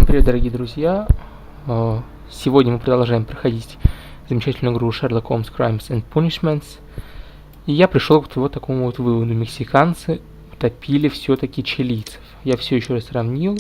Всем привет, дорогие друзья! Сегодня мы продолжаем проходить замечательную игру Sherlock Holmes Crimes and Punishments. И я пришел к вот такому вот выводу. Мексиканцы утопили все-таки чилийцев. Я все еще раз сравнил.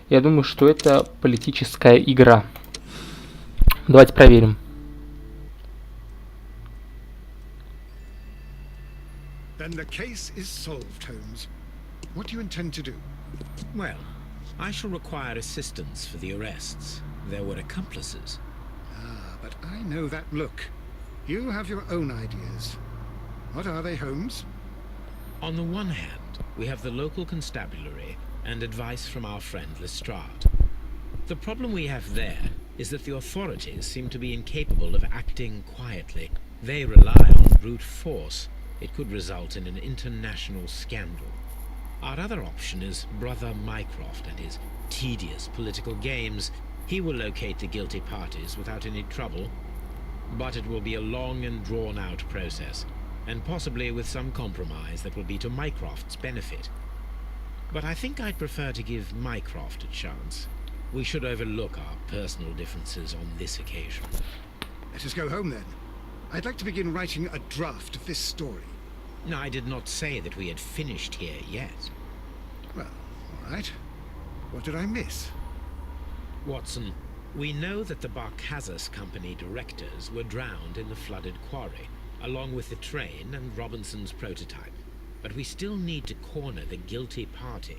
Я думаю, что это политическая игра. Давайте проверим. Then the case is solved, Holmes. What do you intend to do? Well, I shall require assistance for the arrests. There were accomplices. Ah, but I know that look. You have your own ideas. What are they, Holmes? On the one hand, we have the local constabulary and advice from our friend Lestrade. The problem we have there is that the authorities seem to be incapable of acting quietly. They rely on brute force. It could result in an international scandal. Our other option is Brother Mycroft and his tedious political games. He will locate the guilty parties without any trouble, but it will be a long and drawn-out process, and possibly with some compromise that will be to Mycroft's benefit. But I think I'd prefer to give Mycroft a chance. We should overlook our personal differences on this occasion. Let us go home, then. I'd like to begin writing a draft of this story. No, I did not say that we had finished here yet. Well, all right. What did I miss? Watson, we know that the Barcazas Company directors were drowned in the flooded quarry, along with the train and Robinson's prototype. But we still need to corner the guilty party.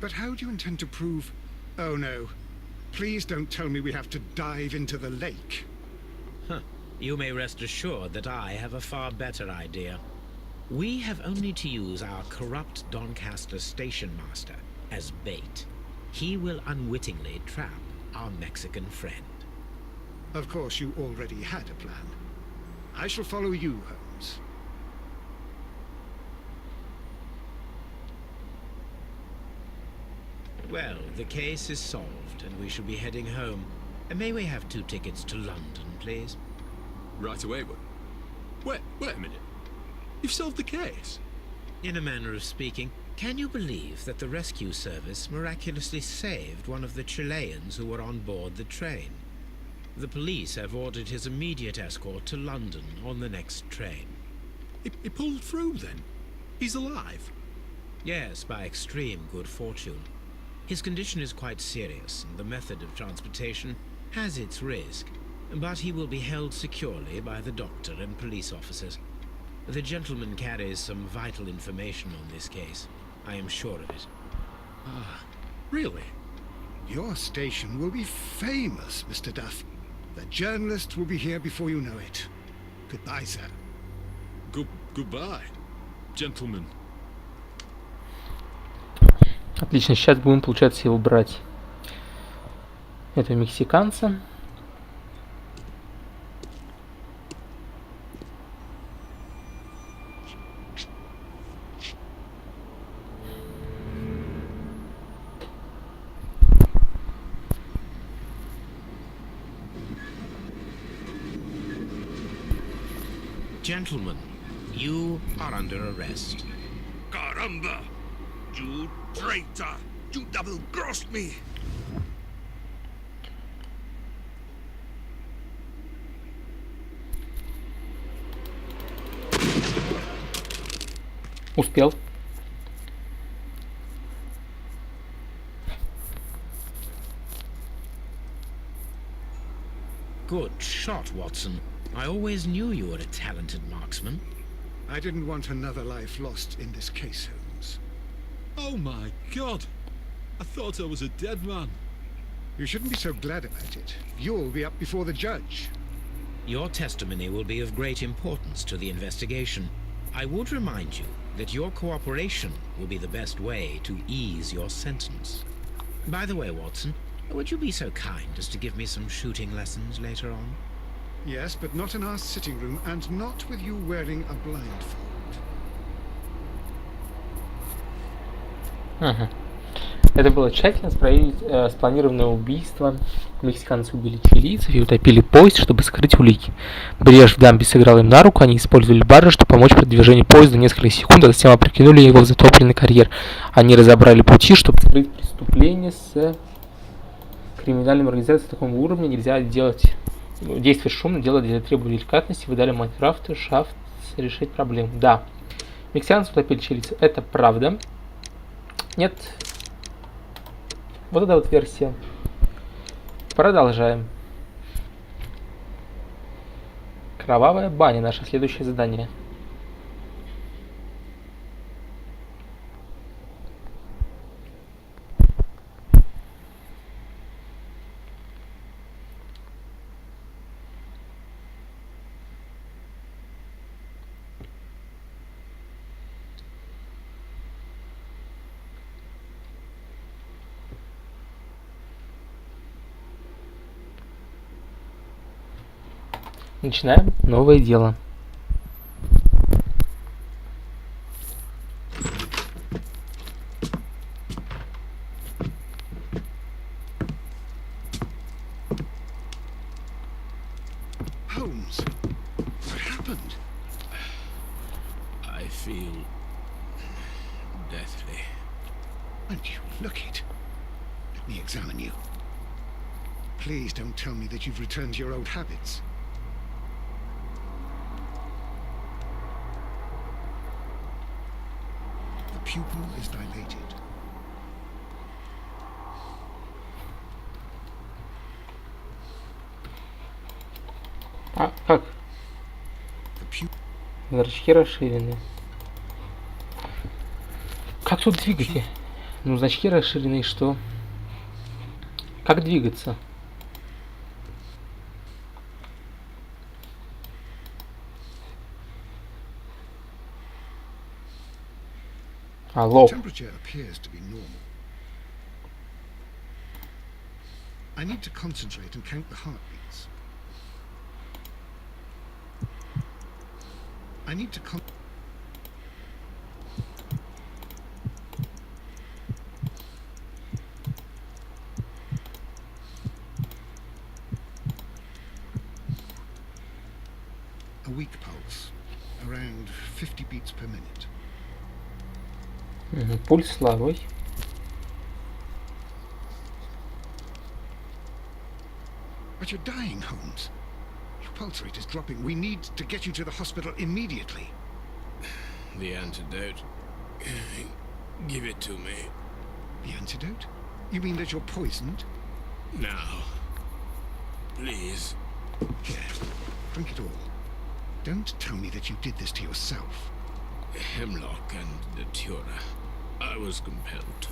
But how do you intend to prove... Oh, no. Please don't tell me we have to dive into the lake. Huh. You may rest assured that I have a far better idea. We have only to use our corrupt Doncaster station master as bait. He will unwittingly trap our Mexican friend. Of course, you already had a plan. I shall follow you, Holmes. Well, the case is solved, and we shall be heading home. And may we have 2 tickets to London, please? Right away, wait a minute. You've solved the case? In a manner of speaking. Can you believe that the rescue service miraculously saved one of the Chileans who were on board the train? The police have ordered his immediate escort to London on the next train. He pulled through, then? He's alive? Yes, by extreme good fortune. His condition is quite serious, and the method of transportation has its risk, but he will be held securely by the doctor and police officers. The gentleman carries some vital information on this case. I am sure of it. Ah, really? Your station will be famous, Mr. Duff. The journalists will be here before you know it. Goodbye, sir. Goodbye, gentlemen. Отлично, сейчас будем, получается, его брать. Это мексиканца. Gentlemen, you are under arrest. Caramba! You traitor! You double-crossed me! Успел. Good shot, Watson. I always knew you were a talented marksman. I didn't want another life lost in this case, Holmes. Oh my God! I thought I was a dead man. You shouldn't be so glad about it. You'll be up before the judge. Your testimony will be of great importance to the investigation. I would remind you that your cooperation will be the best way to ease your sentence. By the way, Watson, would you be so kind as to give me some shooting lessons later on? Yes, but not in our sitting room, and not with you wearing a blindfold. Ага. Это было тщательно спланированное убийство. Мексиканцы убили чилийцев и утопили поезд, чтобы скрыть улики. Брешь в дамбе сыграл им на руку, они использовали баржу, чтобы помочь при движении поезда несколько секунд, а затем опрокинули его в затопленный карьер. Они разобрали пути, чтобы скрыть преступление с криминальным организациям такого уровня нельзя делать, действовать шумно, делать для требования деликатности, вы дали Майнкрафту шанс решить проблему. Да. Мексиканцы утопили чилийцев. Это правда. Нет. Вот эта вот версия. Продолжаем. Кровавая баня. Наше следующее задание. Начинаем новое дело. Holmes, what happened? I feel deathly. Won't you look it? Let me examine you. Please don't tell me that you've returned to your old habits. The pupil is dilated. А, как? The pupil. Зрачки расширены. Как тут двигать? Ну, зрачки расширены, и что? Как двигаться? Алло. Temperature appears to be normal. I need to concentrate and count the heartbeats. I need to a weak pulse, around 50 beats per minute. Пульс слабый. But you're dying, Holmes. Your pulse rate is dropping. We need to get you to the hospital immediately. The antidote. Give it to me. The antidote? You mean that you're poisoned? Now. Please. Here, drink it all. Don't tell me that you did this to yourself. Hemlock and Datura. I was compelled to.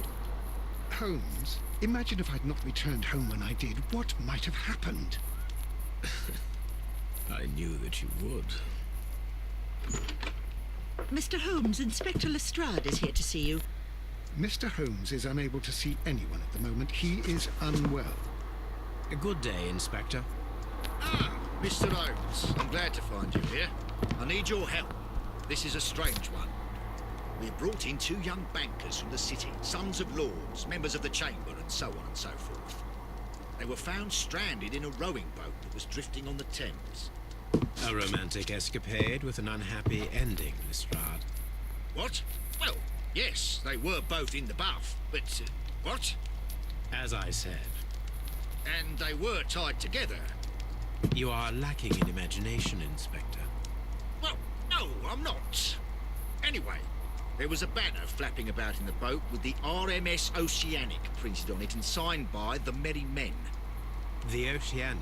Holmes, imagine if I'd not returned home when I did. What might have happened? I knew that you would. Mr. Holmes, Inspector Lestrade is here to see you. Mr. Holmes is unable to see anyone at the moment. He is unwell. A good day, Inspector. Ah, Mr. Holmes, I'm glad to find you here. I need your help. This is a strange one. We've brought in 2 young bankers from the city, sons of lords, members of the chamber, and so on and so forth. They were found stranded in a rowing boat that was drifting on the Thames. A romantic escapade with an unhappy ending, Lestrade. What? Well, yes, they were both in the buff, but... what? As I said, And they were tied together. you are lacking in imagination, Inspector. Well, no, I'm not. Anyway, there was a banner flapping about in the boat with the RMS Oceanic printed on it and signed by the Merry Men. The Oceanic.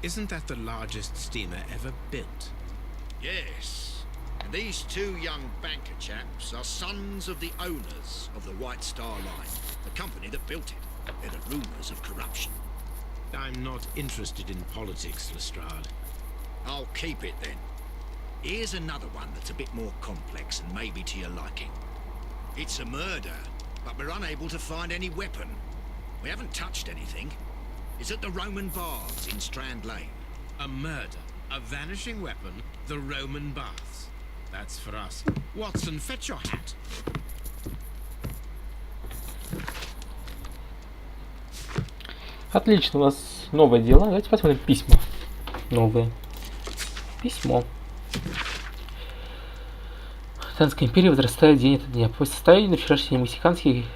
Isn't that the largest steamer ever built? Yes. And these 2 young banker chaps are sons of the owners of the White Star Line, the company that built it. There are rumours of corruption. I'm not interested in politics, Lestrade. I'll keep it then. Here's another one that's a bit more complex and maybe to your liking. It's a murder, but we're unable to find any weapon. We haven't touched anything. It's at the Roman Baths in Strand Lane. A murder, a vanishing weapon, the Roman Baths. That's for us. Watson, fetch your hat. Отлично, у нас новое дело. Давайте посмотрим письма. Новые. Письмо. Британская империя возрастает день ото дня. По состоянию на вчерашний день мексиканский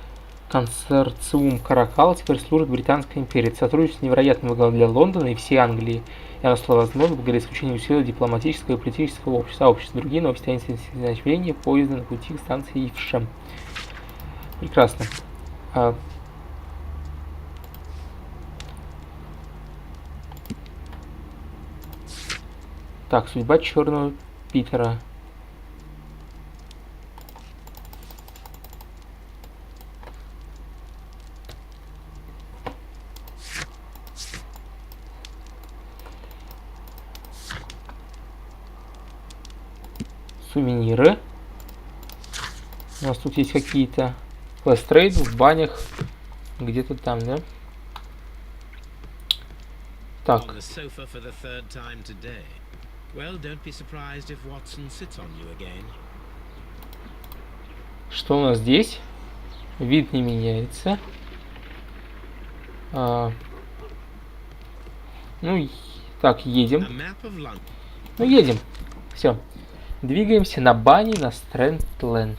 Консорциум Каракал теперь служит Британской империи. Сотрудничество невероятно выгодно для Лондона и всей Англии. И оно стало возможно благодаря исключению усилий дипломатического и политического сообщества. Другие новости таинственные значения поезда на пути к станции Всем. Прекрасно. Так, судьба черного Питера. Сувениры. У нас тут есть какие-то флэш-трейд в банях. Где-то там, да? Так. Что у нас здесь? Вид не меняется. Ну, так, едем. Ну, едем. Все. Двигаемся на бане на Стрэндленд.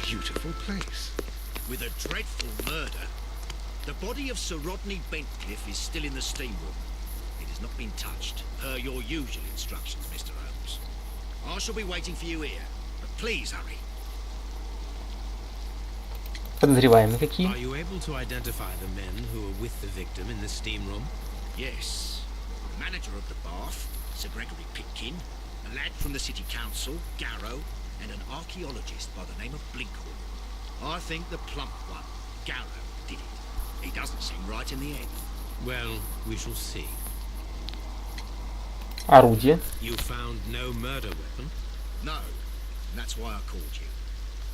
Beautiful place. With a dreadful murder. The body of Sir Rodney Bentcliffe is still in the steam room. It has not been touched, per your usual instructions, Mr. Holmes. I shall be waiting for you here, but please hurry. Подозреваемые какие? Are you able to identify the men who were with the victim in the steam room? Yes. The manager of the bath, Sir Gregory Pitkin, a lad from the city council, Garrow, and an archaeologist by the name of Blinkhorn. I think the plump one, Garrow, did it. He doesn't seem right in the head. Well, we shall see. Орудие. You found no murder weapon? No, and that's why I called you.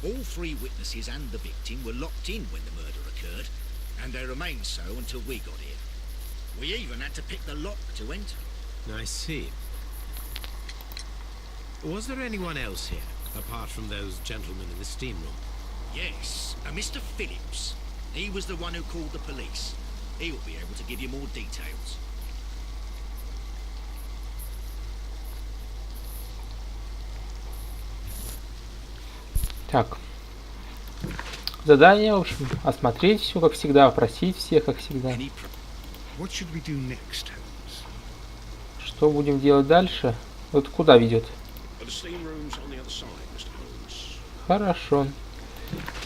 All three witnesses and the victim were locked in when the murder occurred, and they remained so until we got here. We even had to pick the lock to enter. I see. Was there anyone else here, apart from those gentlemen in the steam room? Yes, a Mr. Phillips. He was the one who called the police. He will be able to give you more details. Так. Задание, в общем, осмотреть все, как всегда, опросить всех, как всегда. What should we do next, Holmes? Что будем делать дальше? Вот куда ведет? The steam room's on the other side, Mr. Holmes. Хорошо.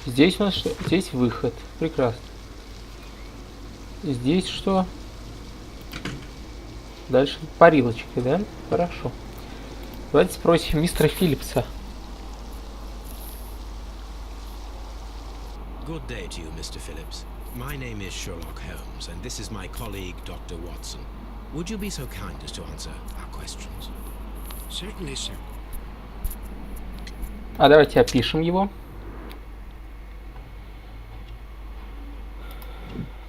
Здесь у нас что? Здесь выход. Прекрасно. Здесь что? Дальше парилочка, да? Хорошо. Давайте спросим мистера Филлипса. Good day to you, Mr. Phillips. My name is Sherlock Holmes, and this is my colleague, Dr. Watson. Would you be so kind as to answer our questions? Certainly, sir. А давайте опишем его.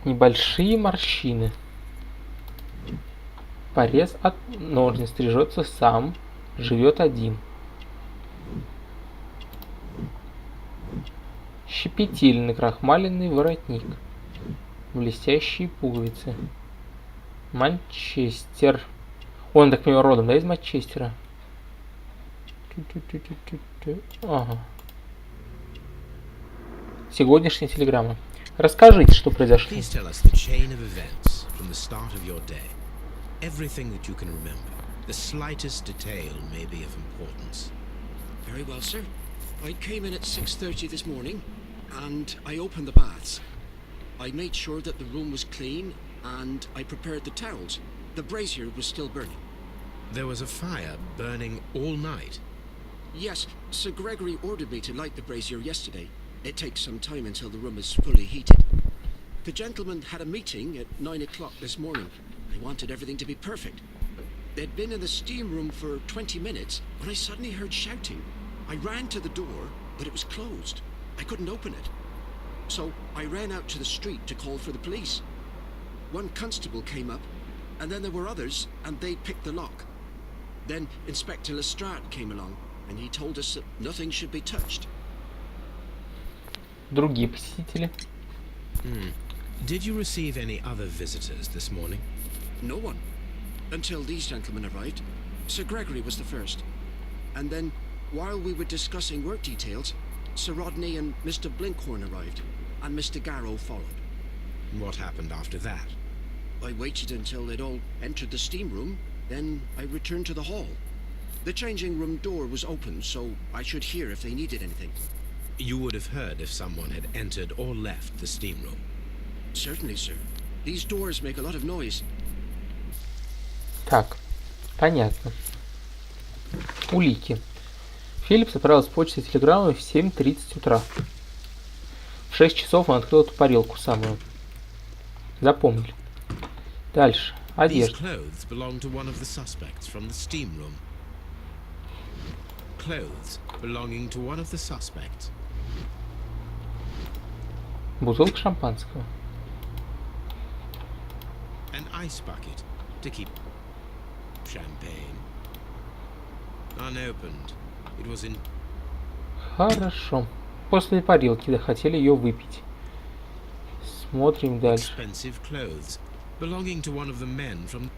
Небольшие морщины. Порез от ножниц. Стрижется сам. Живет один. Щепетильный крахмаленный воротник. Блестящие пуговицы. Манчестер. Он, так понимаю, родом, да, из Манчестера? Ага. Сегодняшняя телеграмма. Расскажите, что произошло. Please tell us the chain of events from the start of your day. Everything that you can remember. The slightest detail may be of importance. Very well, sir. I came in at 6:30 this morning, and I opened the baths. I made sure that the room was clean, and I prepared the towels. The brazier was still burning. There was a fire burning all night. Yes, Sir Gregory ordered me to light the brazier yesterday. It takes some time until the room is fully heated. The gentlemen had a meeting at 9 o'clock this morning. They wanted everything to be perfect. They'd been in the steam room for 20 minutes when I suddenly heard shouting. I ran to the door, but it was closed. I couldn't open it. So I ran out to the street to call for the police. One constable came up, and then there were others, and they picked the lock. Then Inspector Lestrade came along, and he told us that nothing should be touched. Другие посетители. Did you receive any other visitors this morning? No one. Until these gentlemen arrived. Sir Gregory was the first. And then, while we were discussing work details, Sir Rodney and Mr. Blinkhorn arrived, and Mr. Garrow followed. What happened after that? I waited until they'd all entered the steam room, then I returned to the hall. The changing room door was open, so I should hear if they needed anything. You would have heard if someone had entered or left the steam room. Certainly, sir. These doors make a lot of noise. Так, понятно. Улики. Филипп отправил с почтой телеграмму в 7:30 утра. В 6 часов он открыл эту парилку самую. Запомнили. Дальше. These Одежда. clothes belong to one of the suspects from the steam room. Clothes belonging to one of the suspects. Бутылка шампанского. An ice bucket to keep champagne. Unopened. It was in... Хорошо. После парилки, да, хотели ее выпить. Смотрим дальше. Expensive clothes belonging to one of the men from...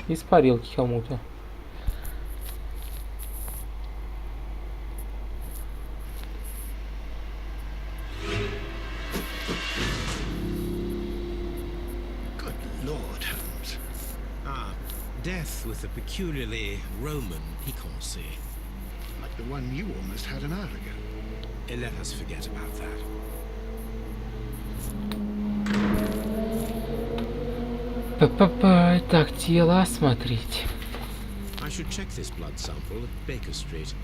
Из парилки кому-то. Good Lord, Holmes. Death with a peculiarly Roman piquancy. Like the one you almost had an hour ago. Let us forget about that. Па-па-па. Так, тело осмотреть. I should check this blood sample at Baker Street.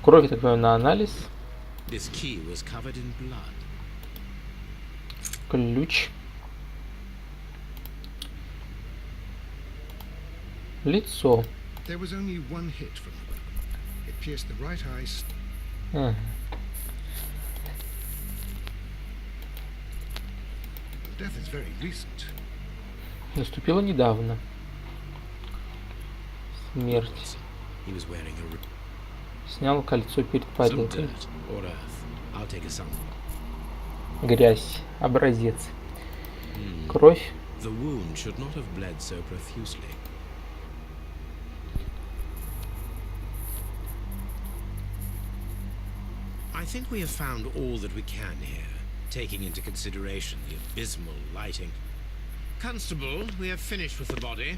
Кровь, так понимаю, на анализ. This key was covered in blood. Ключ. Лицо. There was only one hit from the weapon. It pierced the right eye. Ага. The death is very recent. Наступило недавно. Смерть. He was wearing a Снял кольцо перед some парилкой. dirt or earth. I'll take a sample. Грязь. Образец. Кровь. The wound should not have bled so profusely. I think we have found all that we can here, taking into consideration the abysmal lighting. Constable, we have finished with the body.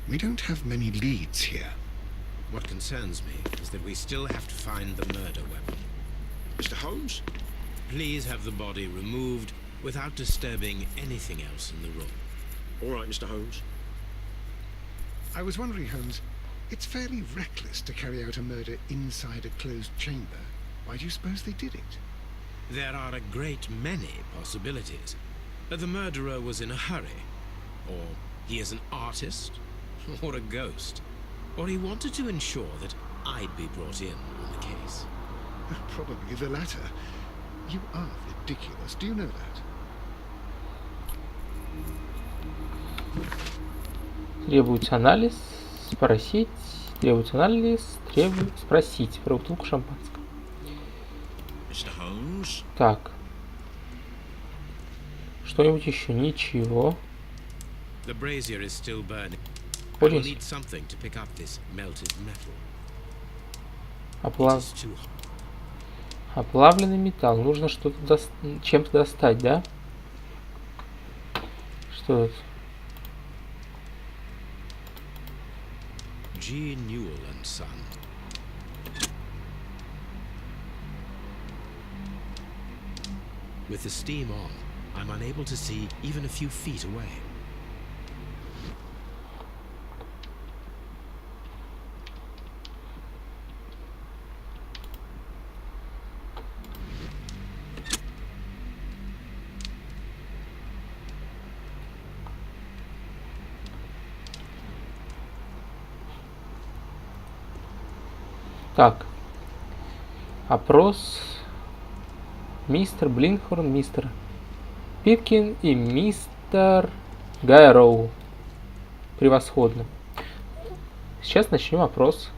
We don't have many leads here. What concerns me is that we still have to find the murder weapon. Mr. Holmes? Please have the body removed without disturbing anything else in the room. All right, Mr. Holmes. I was wondering, Holmes, it's fairly reckless to carry out a murder inside a closed chamber. Why do you suppose they did it? There are a great many possibilities. The murderer was in a hurry, or he is an artist, or a ghost, or he wanted to ensure that I'd be brought in on the case. Probably the latter. You are ridiculous. Do you know that? Требуется анализ. Спросить. Требуется анализ. Требуется спросить про бутылку шампанского. Mr. Holmes? Так. Что-нибудь еще? Ничего. The brazier is still burning. I will Очень need something to pick up this melted metal. It оплав... is too hot. Оплавленный металл. Нужно что-то чем-то достать, да? Что это? G. Newell and Son. With the steam on, I'm unable to see even a few feet away. Так. Опрос. Мистер Блинхорн, мистер Питкин и мистер Гайроу. Превосходно. Сейчас начнем опрос.